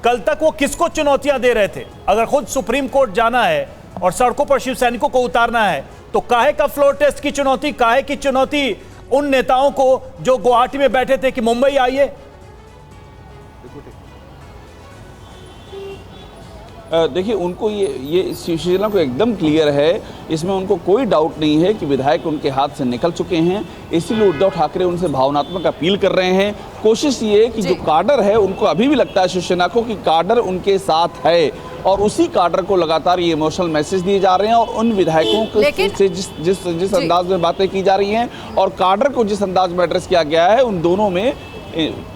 कल तक वो किसको चुनौतियां दे रहे थे? अगर खुद सुप्रीम कोर्ट जाना है और सड़कों पर शिव सैनिकों को उतारना है तो काहे का फ्लोर टेस्ट की चुनौती, काहे की चुनौती उन नेताओं को जो गुवाहाटी में बैठे थे कि मुंबई आइए? देखिए, उनको ये शिवसेना को एकदम क्लियर है, इसमें उनको कोई डाउट नहीं है कि विधायक उनके हाथ से निकल चुके हैं। इसीलिए उद्धव ठाकरे उनसे भावनात्मक अपील कर रहे हैं। कोशिश ये है कि जो काडर है, उनको अभी भी लगता है शिवसेना को कि काडर उनके साथ है, और उसी काडर को लगातार ये इमोशनल मैसेज दिए जा रहे हैं। और उन विधायकों को से जिस अंदाज में बातें की जा रही हैं और काडर को जिस अंदाज में एड्रेस किया गया है, उन दोनों में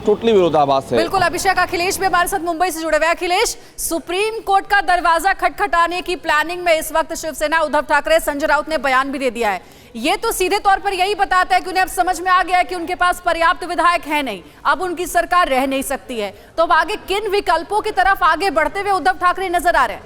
टोटली विरोधाभास है। बिल्कुल। अभिषेक, अखिलेश भी हमारे साथ मुंबई से जुड़े हुए। अखिलेश, सुप्रीम कोर्ट का दरवाजा खटखटाने की प्लानिंग में इस वक्त शिवसेना, उद्धव ठाकरे, संजय राउत ने बयान भी दे दिया है। ये तो सीधे तौर पर यही बताता है कि उन्हें अब समझ में आ गया है कि उनके पास पर्याप्त विधायक है नहीं, अब उनकी सरकार रह नहीं सकती है। तो अब आगे किन विकल्पों की तरफ आगे बढ़ते हुए उद्धव ठाकरे नजर आ रहे हैं?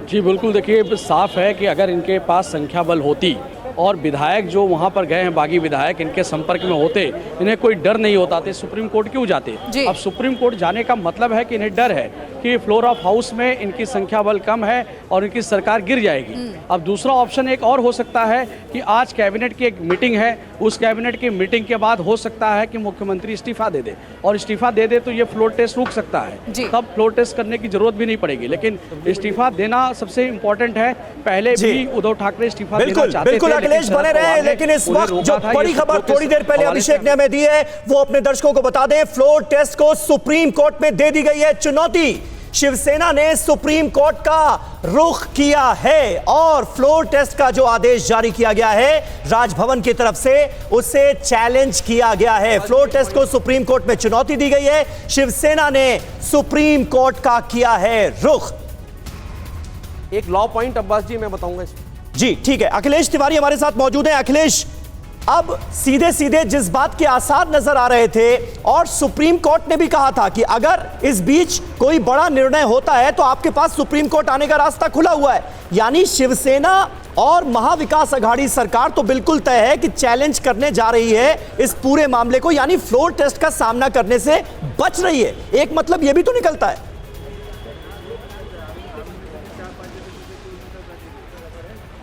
जी बिल्कुल, देखिए साफ है कि अगर इनके पास संख्या बल होती और विधायक जो वहां पर गए हैं, बागी विधायक इनके संपर्क में होते, इन्हें कोई डर नहीं होता थे, सुप्रीम कोर्ट क्यों जाते? अब सुप्रीम कोर्ट जाने का मतलब है कि इन्हें डर है कि फ्लोर ऑफ हाउस में इनकी संख्या बल कम है और इनकी सरकार गिर जाएगी। अब दूसरा ऑप्शन एक और हो सकता है कि आज कैबिनेट की एक मीटिंग है, उस कैबिनेट की मीटिंग के बाद हो सकता है कि मुख्यमंत्री इस्तीफा दे दे, और इस्तीफा दे दे तो ये फ्लोर टेस्ट रुक सकता है, तब फ्लोर टेस्ट करने की जरूरत भी नहीं पड़ेगी। लेकिन इस्तीफा देना सबसे इंपॉर्टेंट है। पहले भी उद्धव ठाकरे इस्तीफा देना चाहते थे, अखिलेश बने रहे, लेकिन इस वक्त जो बड़ी खबर थोड़ी देर पहले अभिषेक ने हमें दी है वो अपने दर्शकों को बता दें। फ्लोर टेस्ट को सुप्रीम कोर्ट में दे दी गई है चुनौती। शिवसेना ने सुप्रीम कोर्ट का रुख किया है और फ्लोर टेस्ट का जो आदेश जारी किया गया है राजभवन की तरफ से, उसे चैलेंज किया गया है। फ्लोर टेस्ट को सुप्रीम कोर्ट में चुनौती दी गई है। शिवसेना ने सुप्रीम कोर्ट का किया है रुख। एक लॉ पॉइंट अब्बास जी मैं बताऊंगा इसमें। जी ठीक है, अखिलेश तिवारी हमारे साथ मौजूद हैं। अखिलेश, अब सीधे सीधे जिस बात के आसार नजर आ रहे थे और सुप्रीम कोर्ट ने भी कहा था कि अगर इस बीच कोई बड़ा निर्णय होता है तो आपके पास सुप्रीम कोर्ट आने का रास्ता खुला हुआ है, यानी शिवसेना और महाविकास अघाड़ी सरकार तो बिल्कुल तय है कि चैलेंज करने जा रही है इस पूरे मामले को, यानी फ्लोर टेस्ट का सामना करने से बच रही है। एक मतलब यह भी तो निकलता है।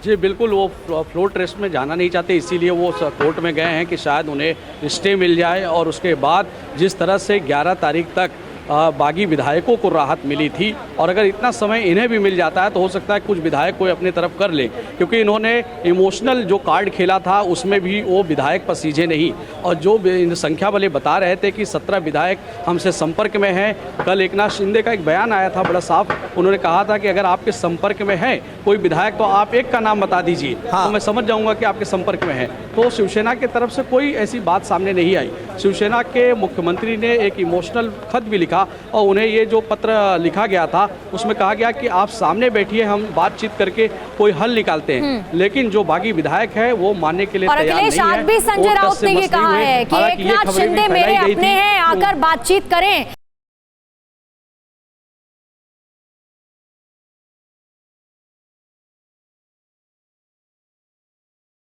जी बिल्कुल, वो फ्लोर टेस्ट में जाना नहीं चाहते, इसीलिए वो कोर्ट में गए हैं कि शायद उन्हें स्टे मिल जाए। और उसके बाद जिस तरह से 11 तारीख तक बागी विधायकों को राहत मिली थी, और अगर इतना समय इन्हें भी मिल जाता है तो हो सकता है कुछ विधायक कोई अपनी तरफ कर ले, क्योंकि इन्होंने इमोशनल जो कार्ड खेला था उसमें भी वो विधायक पसीजे नहीं। और जो संख्या वाले बता रहे थे कि 17 विधायक हमसे संपर्क में हैं, कल एकनाथ शिंदे का एक बयान आया था बड़ा साफ, उन्होंने कहा था कि अगर आपके संपर्क में है कोई विधायक तो आप एक का नाम बता दीजिए, तो मैं समझ जाऊँगा कि आपके संपर्क में है। तो शिवसेना की तरफ से कोई ऐसी बात सामने नहीं आई। शिवसेना के मुख्यमंत्री ने एक इमोशनल खत भी लिखा और उन्हें ये जो पत्र लिखा गया था उसमें कहा गया कि आप सामने बैठिए, हम बातचीत करके कोई हल निकालते हैं। लेकिन जो बागी विधायक है वो मानने के लिए तैयार नहीं है। आज भी संजय राउत ने ये कहा है कि एकनाथ शिंदे मेरे अपने हैं, आकर बातचीत करें।